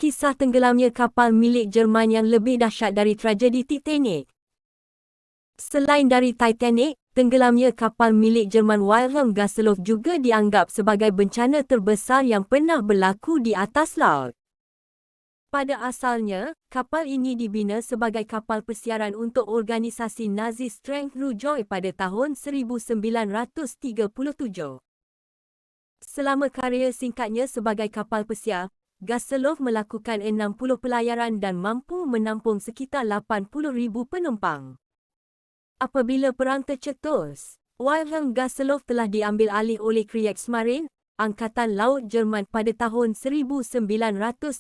Kisah tenggelamnya kapal milik Jerman yang lebih dahsyat dari tragedi Titanic. Selain dari Titanic, tenggelamnya kapal milik Jerman Wilhelm Gustloff juga dianggap sebagai bencana terbesar yang pernah berlaku di atas laut. Pada asalnya, kapal ini dibina sebagai kapal persiaran untuk organisasi Nazi Strength Rujoy pada tahun 1937. Selama karya singkatnya sebagai kapal pesiar, Gustloff melakukan 60 pelayaran dan mampu menampung sekitar 80,000 penumpang. Apabila perang tercetus, Wilhelm Gustloff telah diambil alih oleh Kriegsmarine, Angkatan Laut Jerman pada tahun 1939.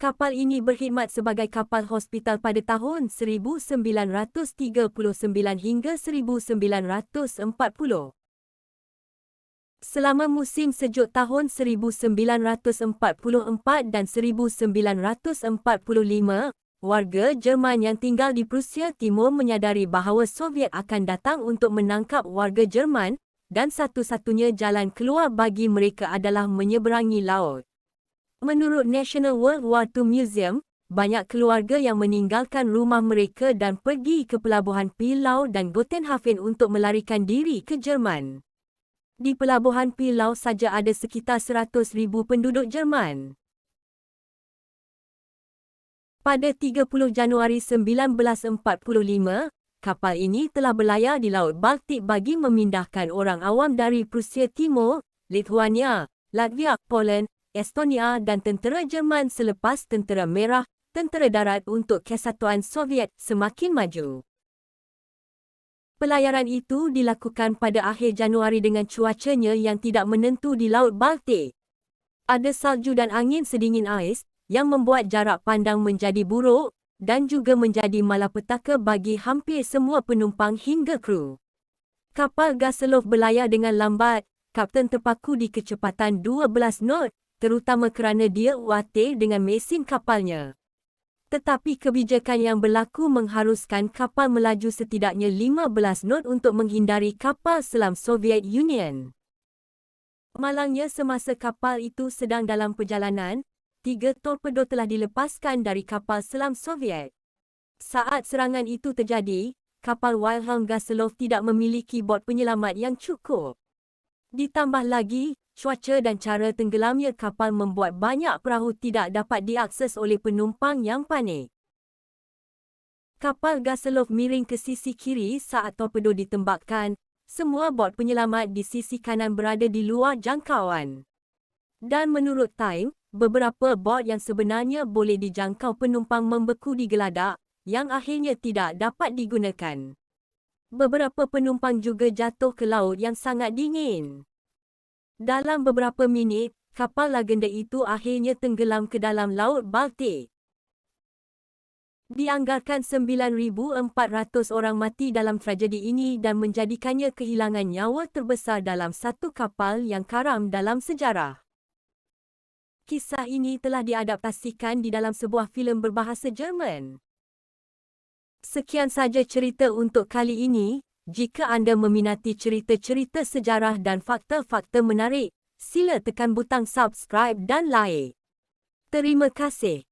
Kapal ini berkhidmat sebagai kapal hospital pada tahun 1939 hingga 1940. Selama musim sejuk tahun 1944 dan 1945, warga Jerman yang tinggal di Prusia Timur menyadari bahawa Soviet akan datang untuk menangkap warga Jerman dan satu-satunya jalan keluar bagi mereka adalah menyeberangi laut. Menurut National World War II Museum, banyak keluarga yang meninggalkan rumah mereka dan pergi ke pelabuhan Pillau dan Gotenhafen untuk melarikan diri ke Jerman. Di pelabuhan Pillau saja ada sekitar 100,000 penduduk Jerman. Pada 30 Januari 1945, kapal ini telah berlayar di Laut Baltik bagi memindahkan orang awam dari Prusia Timur, Lithuania, Latvia, Poland, Estonia dan tentera Jerman selepas Tentera Merah, Tentera Darat untuk Kesatuan Soviet semakin maju. Pelayaran itu dilakukan pada akhir Januari dengan cuacanya yang tidak menentu di Laut Baltik. Ada salju dan angin sedingin ais yang membuat jarak pandang menjadi buruk dan juga menjadi malapetaka bagi hampir semua penumpang hingga kru. Kapal Gustloff berlayar dengan lambat, kapten terpaku di kecepatan 12 knot, terutama kerana dia khawatir dengan mesin kapalnya. Tetapi kebijakan yang berlaku mengharuskan kapal melaju setidaknya 15 knot untuk menghindari kapal selam Soviet Union. Malangnya semasa kapal itu sedang dalam perjalanan, 3 torpedo telah dilepaskan dari kapal selam Soviet. Saat serangan itu terjadi, kapal Wilhelm Gustloff tidak memiliki bot penyelamat yang cukup. Ditambah lagi, cuaca dan cara tenggelamnya kapal membuat banyak perahu tidak dapat diakses oleh penumpang yang panik. Kapal Gustloff miring ke sisi kiri saat torpedo ditembakkan. Semua bot penyelamat di sisi kanan berada di luar jangkauan. Dan menurut Time, beberapa bot yang sebenarnya boleh dijangkau penumpang membeku di geladak, yang akhirnya tidak dapat digunakan. Beberapa penumpang juga jatuh ke laut yang sangat dingin. Dalam beberapa minit, kapal legenda itu akhirnya tenggelam ke dalam Laut Baltik. Dianggarkan 9,400 orang mati dalam tragedi ini dan menjadikannya kehilangan nyawa terbesar dalam satu kapal yang karam dalam sejarah. Kisah ini telah diadaptasikan di dalam sebuah filem berbahasa Jerman. Sekian saja cerita untuk kali ini. Jika anda meminati cerita-cerita sejarah dan fakta-fakta menarik, sila tekan butang subscribe dan like. Terima kasih.